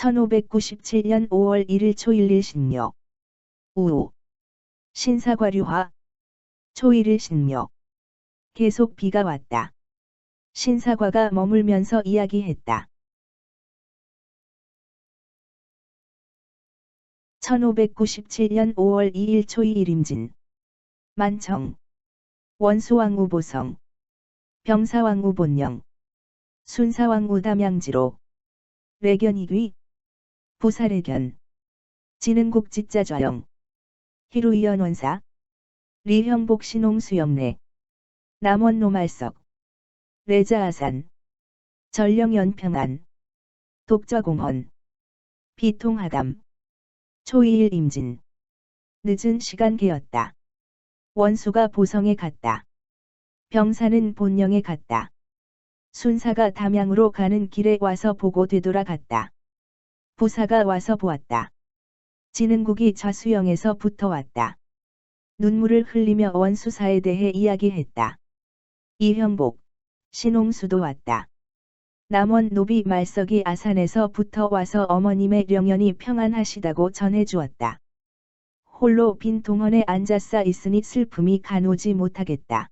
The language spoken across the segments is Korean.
1597년 5월 1일 초일일 신묘. 우우. 신사과류화. 초일일 신묘. 계속 비가 왔다. 신사과가 머물면서 이야기했다. 1597년 5월 2일 초이일 임진. 만청. 원수왕후 보성. 병사왕후 본령. 순사왕후 담양지로. 레견이귀. 부사레견. 진흥국 지자좌영. 희루이연 원사. 리형복 신홍수영래. 남원 노말석. 레자아산. 전령연평안. 독저공헌. 비통하담. 초이일 임진. 늦은 시간 개었다. 원수가 보성에 갔다. 병사는 본령에 갔다. 순사가 담양으로 가는 길에 와서 보고 되돌아갔다. 부사가 와서 보았다. 진흥국이 좌수영에서 붙어왔다. 눈물을 흘리며 원수사에 대해 이야기했다. 이형복, 신홍수도 왔다. 남원 노비 말석이 아산에서 붙어와서 어머님의 령연이 평안하시다고 전해주었다. 홀로 빈 동헌에 앉아싸 있으니 슬픔이 가누지 못하겠다.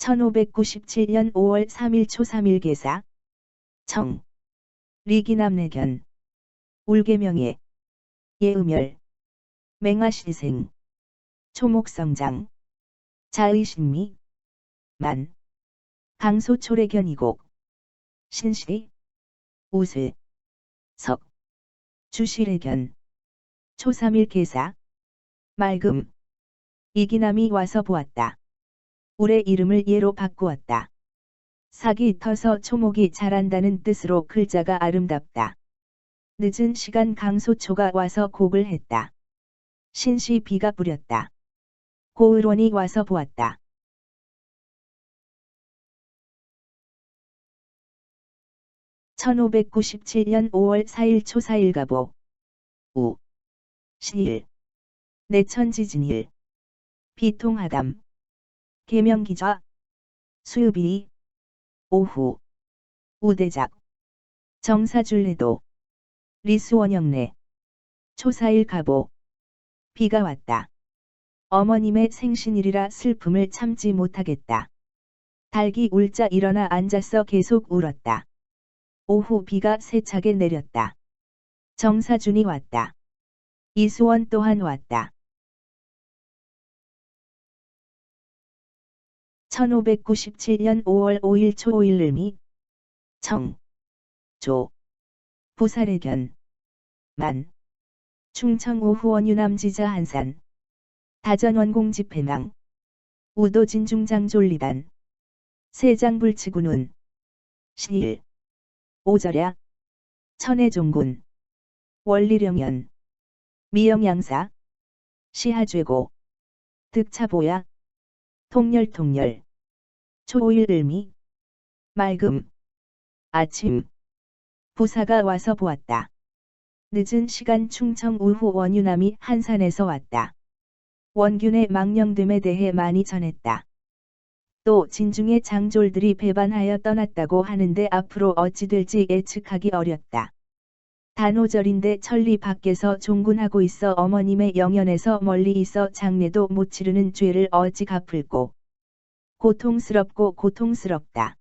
(1597년 5월 3일 초3일 계사) 청. 리기남내견. 울계명예. 예음열. 맹아시생. 초목성장. 자의신미. 만. 강소초래견이곡. 신시. 우슬. 석. 주시래견. 초3일 계사. 맑음. 이기남이 와서 보았다. 울의 이름을 예로 바꾸었다. 삭이 터서 초목이 자란다는 뜻으로 글자가 아름답다. 늦은 시간 강소초가 와서 곡을 했다. 신시 비가 뿌렸다. 고을원이 와서 보았다. (1597년 5월 4일 초4일 가보. 우. 시일. 내천지진일. 비통하담. 계명기좌. 수유비. 오후. 우대작. 정사줄레도. 리수원영래. 초4일 가보. 비가 왔다. 어머님의 생신일이라 슬픔을 참지 못하겠다. 닭이 울자 일어나 앉아서 계속 울었다. 오후 비가 세차게 내렸다. 정사준이 왔다. 이수원 또한 왔다. 1597년 5월 5일 초5일 을미. 청. 조. 부사래견. 만. 충청 오후원유남지자 한산. 다전원공 집회망. 우도진중장 졸리단. 세장불치군운. 시일. 오절야. 천해종군. 원리령연. 미영양사. 시하죄고. 득차보야. 통렬통렬. 초5일 을미. 맑음. 아침. 부사가 와서 보았다. 늦은 시간 충청 우후 원유남이 한산에서 왔다. 원균의 망령됨에 대해 많이 전했다. 또 진중의 장졸들이 배반하여 떠났다고 하는데 앞으로 어찌 될지 예측하기 어렵다. 단오절인데 천리 밖에서 종군하고 있어 어머님의 영연에서 멀리 있어 장례도 못 치르는 죄를 어찌 갚을꼬. 고통스럽고 고통스럽다.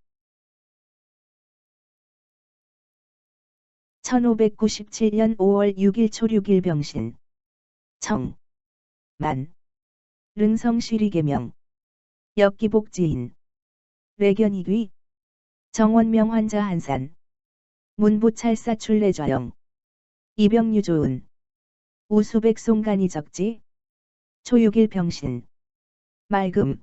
1597년 5월 6일 초6일 병신. 청. 만. 릉성시리계명. 역기복지인. 레견이귀. 정원명 환자 한산. 문부찰사 출래좌영. 이병유조은. 우수백송간이 적지. 초6일 병신. 맑음.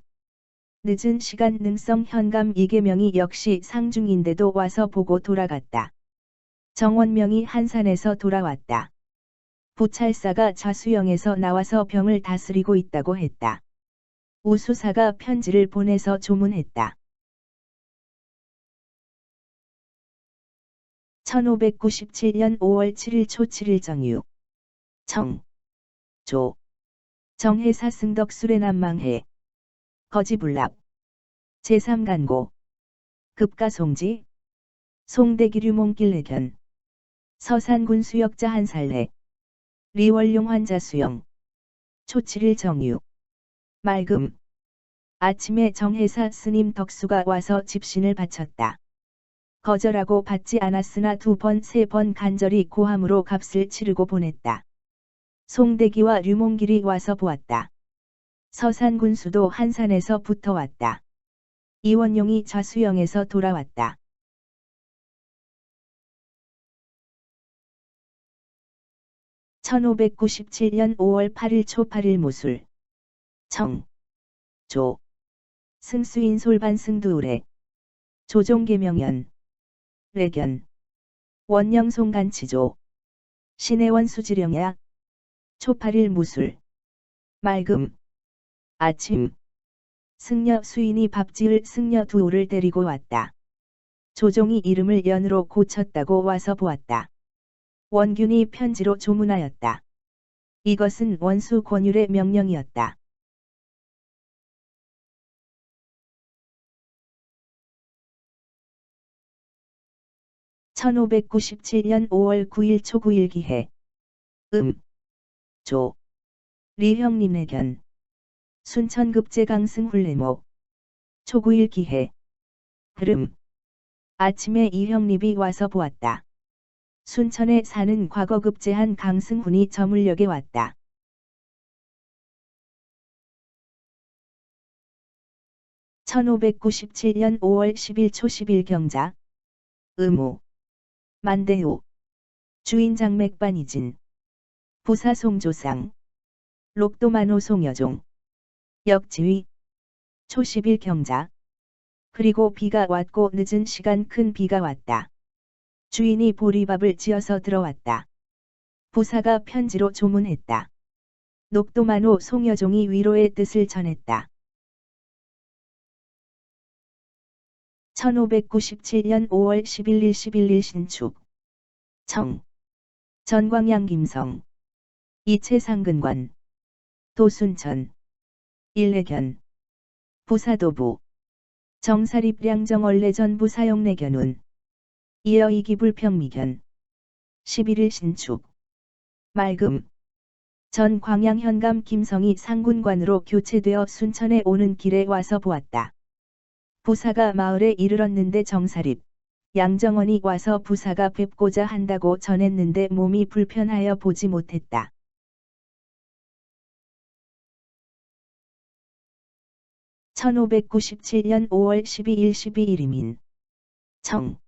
늦은 시간 능성 현감 이계명이 역시 상중인데도 와서 보고 돌아갔다. 정원명이 한산에서 돌아왔다. 부찰사가 좌수영에서 나와서 병을 다스리고 있다고 했다. 우수사가 편지를 보내서 조문했다. 1597년 5월 7일 초7일 정유. 청. 조. 정해사 승덕 수레남망해. 거지불납. 제3간고. 급가송지 송대기류몽길 내견 서산군 수역자 한살래 리월룡 환자 수영 초 7일 정유 맑음 아침에 정혜사 스님 덕수가 와서 집신을 바쳤다. 거절하고 받지 않았으나 2번, 3번 간절히 고함으로 값을 치르고 보냈다. 송대기와 류몽길이 와서 보았다. 서산군수도 한산에서 붙어왔다. 이원용이 좌수영에서 돌아왔다. (1597년 5월 8일 초 8일 모술) 청, 조, 승수인 솔반승두울에 조종계명연, 레견, 원령송간치조, 신해원 수지령야, 초 8일 무술, 맑음, 아침, 승려 수인이 밥지을 승려 두우를 데리고 왔다. 조종이 이름을 연으로 고쳤다고 와서 보았다. 원균이 편지로 조문하였다. 이것은 원수 권율의 명령이었다. (1597년 5월 9일 초 9일 기해) 조, 리형님의 견, 순천급제강승 훌레모, 초 9일 기해, 흐름, 아침에 이형립이 와서 보았다. 순천에 사는 과거 급제한 강승훈이 저물역에 왔다. (1597년 5월 10일 초 10일 경자) 의무 만대우 주인장맥반이진 부사 송조상 록도만호 송여종 역지휘 초 10일 경자 그리고 비가 왔고 늦은 시간 큰 비가 왔다. 주인이 보리밥을 지어서 들어왔다. 부사가 편지로 조문했다. 녹도만호 송여종이 위로의 뜻을 전했다. 1597년 5월 11일 11일 신축 청 전광양 김성 이채상근관 도순천 일내견 부사도부 정사립량정 원래전 부사영내견운 이어 이기불평미견 11일 신축 맑음 전 광양 현감 김성이 상군관으로 교체되어 순천에 오는 길에 와서 보았다. 부사가 마을에 이르렀는데 정사립 양정원이 와서 부사가 뵙고자 한다고 전했는데 몸이 불편하여 보지 못했다. (1597년 5월 12일 12일이민) 청,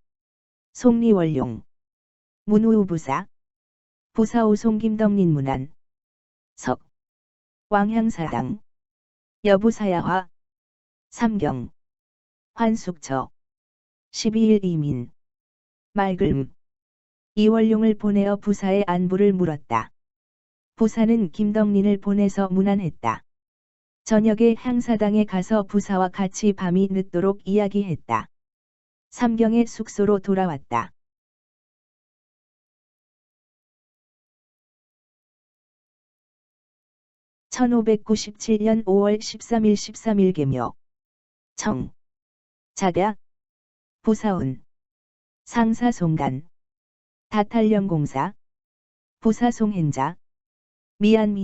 송리월룡, 문우우부사, 부사오송 김덕린문안, 석, 왕향사당, 여부사야화, 삼경, 환숙처, 12일 이민, 맑음, 이월룡을 보내어 부사의 안부를 물었다. 부사는 김덕린을 보내서 문안했다. 저녁에 향사당에 가서 부사와 같이 밤이 늦도록 이야기했다. 삼경의 숙소로 돌아왔다. (1597년 5월 13일 13일 계묘) 청, 작약, 부사운, 상사송간, 다탈령공사, 부사송행자, 미안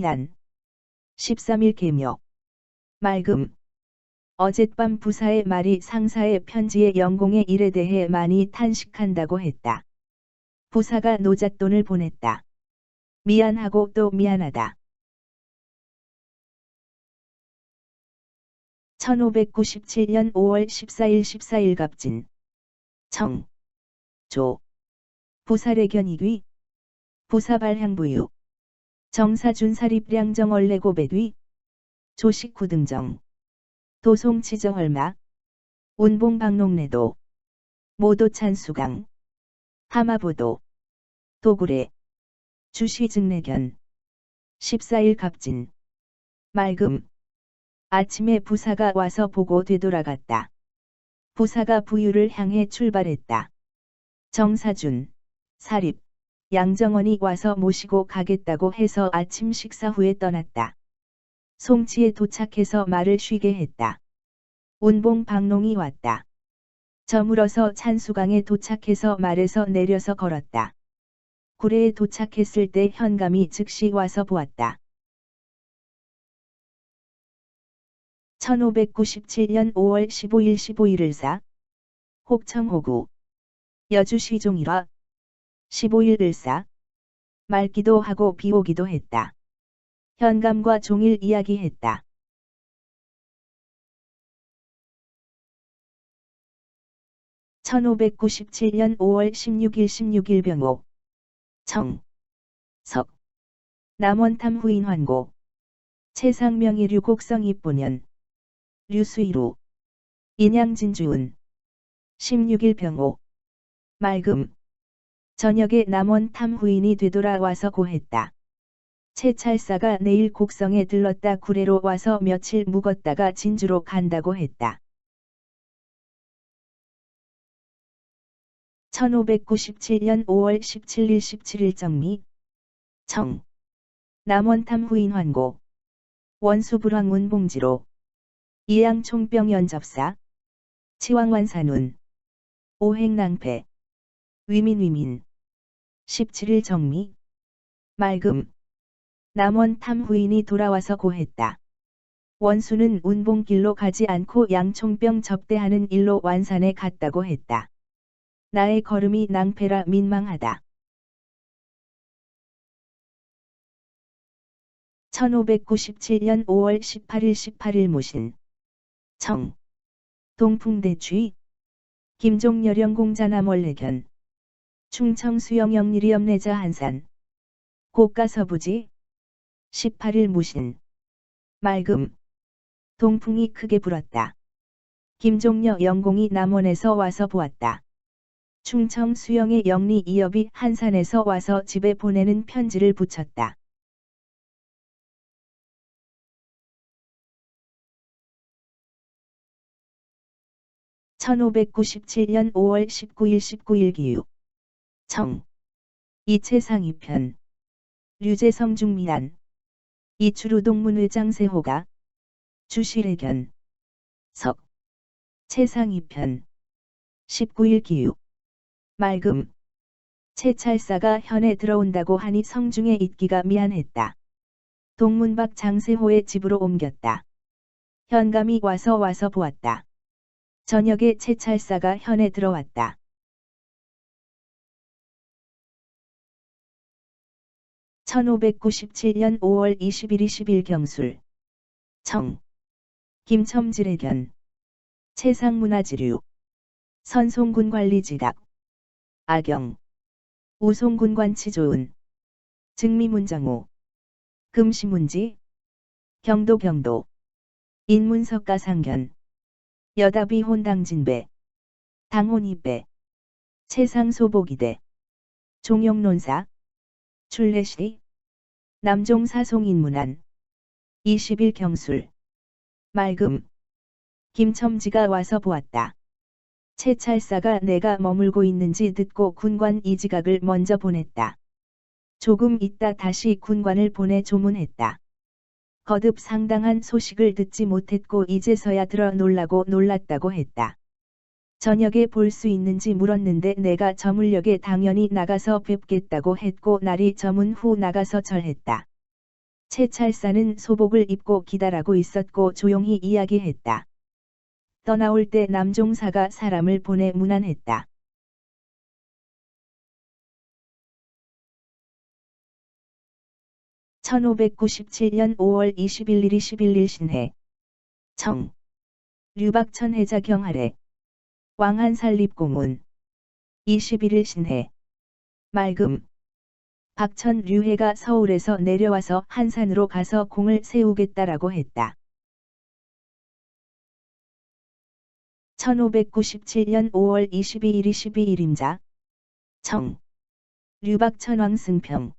13일 계묘 맑음 어젯밤 부사의 말이 상사의 편지의 영공의 일에 대해 많이 탄식한다고 했다. 부사가 노잣돈을 보냈다. 미안하고 또 미안하다. 1597년 5월 14일 14일 갑진 청, 조, 부사래견이귀, 부사발향부유, 정사준사립량정얼레고배뒤, 조식구등정, 도송치정얼마, 운봉방농내도, 모도찬수강, 하마보도, 도구례, 주시증내견, 14일 갑진 맑음 아침에 부사가 와서 보고 되돌아갔다. 부사가 부유를 향해 출발했다. 정사준, 사립, 양정원이 와서 모시고 가겠다고 해서 아침 식사 후에 떠났다. 송치에 도착해서 말을 쉬게 했다. 운봉 방농이 왔다. 저물어서 찬수강에 도착해서 말에서 내려서 걸었다. 구례에 도착했을 때 현감이 즉시 와서 보았다. 1597년 5월 15일 15일을 사 혹청호구 여주시종일화 15일을 사 맑기도 하고 비오기도 했다. 현감과 종일 이야기했다. (1597년 5월 16일 16일) 병호 청 석 남원탐 후인 환고 최상명이 류곡성 입본연 류수이루 인양진주운 16일 병호 맑음 저녁에 남원탐 후인이 되돌아와서 고했다. 채찰사가 내일 곡성에 들렀다 구례로 와서 며칠 묵었다가 진주로 간다고 했다. 1597년 5월 17일 17일 정미 청 남원탐 후인 환고 원수불황 운봉지로 이양총병 연접사 치왕완산운 오행낭패 위민 17일 정미 맑음 남원탐 후인이 돌아와서 고했다. 원수는 운봉길로 가지 않고 양총병 접대하는 일로 완산에 갔다고 했다. 나의 걸음이 낭패라 민망하다. 1597년 5월 18일 18일 모신 청 동풍대취 김종여령공자남월래견 충청수영영리리엄내자 한산 고가서부지 18일 무신 맑음 동풍이 크게 불었다. 김종여 영공이 남원에서 와서 보았다. 충청 수영의 영리 이엽이 한산에서 와서 집에 보내는 편지를 붙였다. (1597년 5월 19일 19일) 기유 청 이채상 2편 류재성 중미안 이추루동문 의장세호가 주실의견 석 채상 2편 19일 기유 맑음 채찰사가 현에 들어온다고 하니 성중에 있기가 미안했다. 동문 밖 장세호의 집으로 옮겼다. 현감이 와서 보았다. 저녁에 채찰사가 현에 들어왔다. (1597년 5월 20일 20일) 경술 청 김첨질의견 채상문화지류 선송군관리지각 아경 우송군관치조은 증미문정우 금시문지 경도 인문석가상견 여다비 혼당진배 당혼이배 채상소복이대 종용론사 출래시 남종사송인문안 20일 경술 맑음 김첨지가 와서 보았다. 채찰사가 내가 머물고 있는지 듣고 군관 이지각을 먼저 보냈다. 조금 있다 다시 군관을 보내 조문했다. 거듭 상당한 소식을 듣지 못했고 이제서야 들어 놀랐다고 했다. 저녁에 볼 수 있는지 물었는데 내가 저물녘에 당연히 나가서 뵙겠다고 했고 날이 저문 후 나가서 절했다. 채찰사는 소복을 입고 기다리고 있었고 조용히 이야기했다. 떠나올 때 남종사가 사람을 보내 문안했다. (1597년 5월 21일 21일) 신해 청 류박천 해자 경하래 왕한살립공문 21일 신해 맑음 박천 류해가 서울에서 내려와서 한산으로 가서 공을 세우겠다라고 했다. 1597년 5월 22일 22일임자 청 류박천 왕승평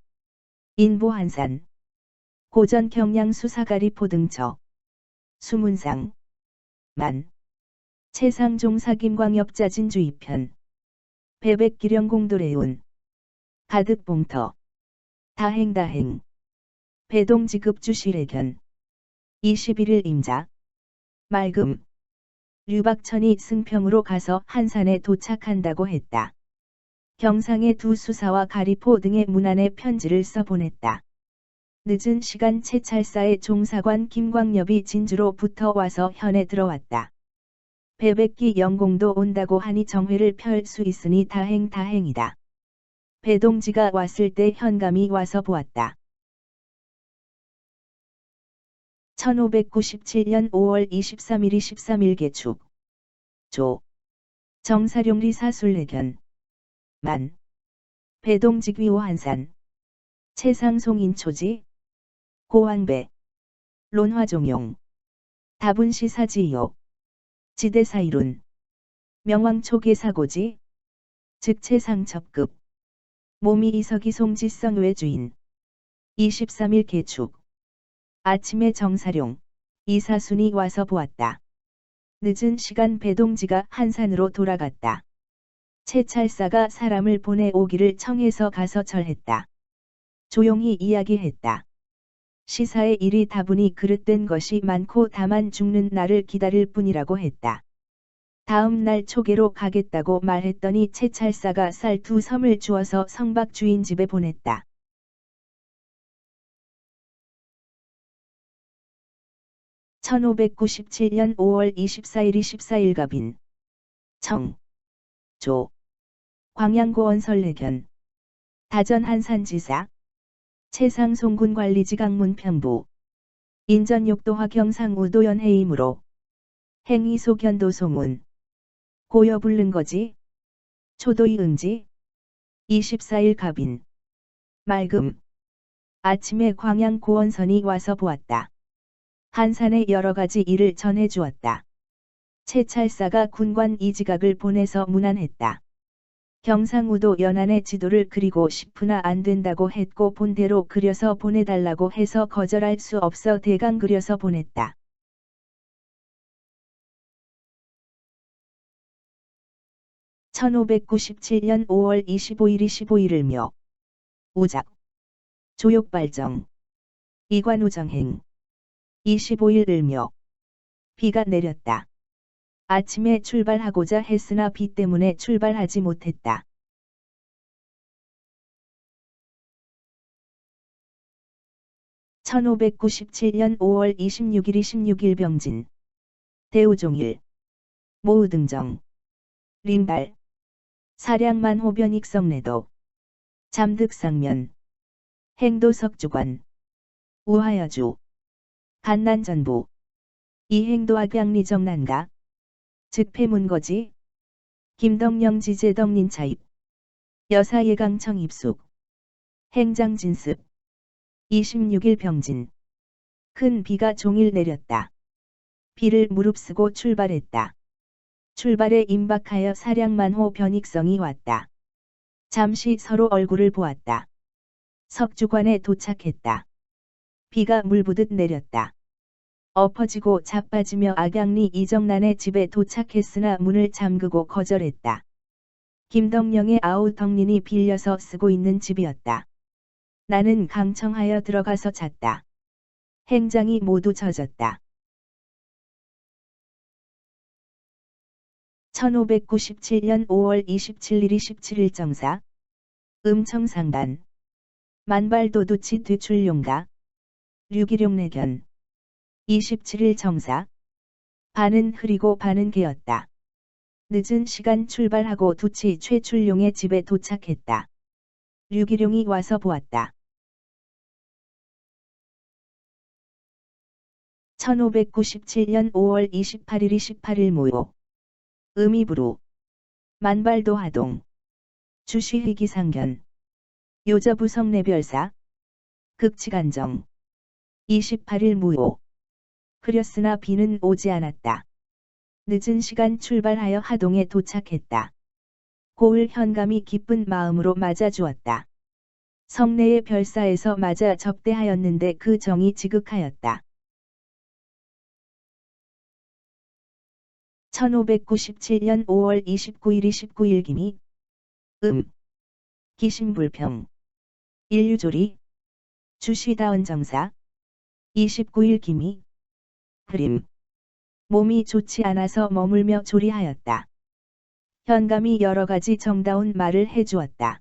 인보한산 고전 경량 수사가리 포등처 수문상 만 채상종사 김광엽자 진주 2편 배백기령공도래운 가득봉터 다행다행 배동지급주실의견 21일 임자 맑음 류박천이 승평으로 가서 한산에 도착한다고 했다. 경상의 두 수사와 가리포 등의 문안에 편지를 써보냈다. 늦은 시간 채찰사의 종사관 김광엽이 진주로 붙어와서 현에 들어왔다. 배백기 영공도 온다고 하니 정회를 펼 수 있으니 다행이다. 배동지가 왔을 때 현감이 와서 보았다. 1597년 5월 23일이 13일 개축. 조. 정사룡리 사술내견. 만. 배동직위호 한산. 채상송인초지. 고왕배. 론화종용. 다분시사지요. 지대사이룬. 명왕초계사고지. 즉채상첩급. 몸이 이석이 송지성 외주인. 23일 개축. 아침에 정사룡, 이사순이 와서 보았다. 늦은 시간 배동지가 한산으로 돌아갔다. 채찰사가 사람을 보내오기를 청해서 가서 절했다. 조용히 이야기했다. 시사의 일이 다분히 그릇된 것이 많고 다만 죽는 날을 기다릴 뿐이라고 했다. 다음 날 초계로 가겠다고 말했더니 채찰사가 쌀 2섬을 주어서 성박 주인 집에 보냈다. 1597년 5월 24일이 14일갑인. 청. 조. 광양고원 설례견. 다전 한산지사. 채상송군관리지 강문편부. 인전욕도화 경상우도연 해임으로. 행위소견도소문. 고여 불른거지. 초도이 응지. 24일 갑인. 맑음. 아침에 광양고원선이 와서 보았다. 한산의 여러가지 일을 전해주었다. 채찰사가 군관 이지각을 보내서 문안했다. 경상우도 연안의 지도를 그리고 싶으나 안 된다고 했고 본대로 그려서 보내달라고 해서 거절할 수 없어 대강 그려서 보냈다. (1597년 5월 25일이 15일을며) 우작. 조욕발정. 이관우정행. 25일 을며. 비가 내렸다. 아침에 출발하고자 했으나 비 때문에 출발하지 못했다. (1597년 5월 26일이 16일 병진. 대우종일. 모우등정. 림발. 사량만 호변익성내도. 잠득상면. 행도석주관. 우하여주. 간난전부. 이행도악양리정난가. 즉폐문거지. 김덕령 지제덕린차입. 여사예강청 입숙. 행장진습. 26일 병진. 큰 비가 종일 내렸다. 비를 무릅쓰고 출발했다. 출발에 임박하여 사량만호 변익성이 왔다. 잠시 서로 얼굴을 보았다. 석주관에 도착했다. 비가 물부듯 내렸다. 엎어지고 자빠지며 악양리 이정난의 집에 도착했으나 문을 잠그고 거절했다. 김덕령의 아우 덕린이 빌려서 쓰고 있는 집이었다. 나는 강청하여 들어가서 잤다. 행장이 모두 젖었다. 1597년 5월 27일이 17일 정사. 음청상반. 만발도두치 뒤출룡가. 류기룡내견. 27일 정사. 반은 흐리고 반은 개었다. 늦은 시간 출발하고 두치 최출룡의 집에 도착했다. 류기룡이 와서 보았다. 1597년 5월 28일이 18일 모요. 의미부루. 만발도하동. 주시희기상견. 요저부성내별사. 극치간정. 28일 무효. 흐렸으나 비는 오지 않았다. 늦은 시간 출발하여 하동에 도착했다. 고을 현감이 기쁜 마음으로 맞아주었다. 성내의 별사에서 맞아 접대하였는데 그 정이 지극하였다. 1597년 5월 29일이 19일 기미. 기신불평. 인류조리. 주시다원 정사. 29일 기미. 흐림. 몸이 좋지 않아서 머물며 조리하였다. 현감이 여러 가지 정다운 말을 해주었다.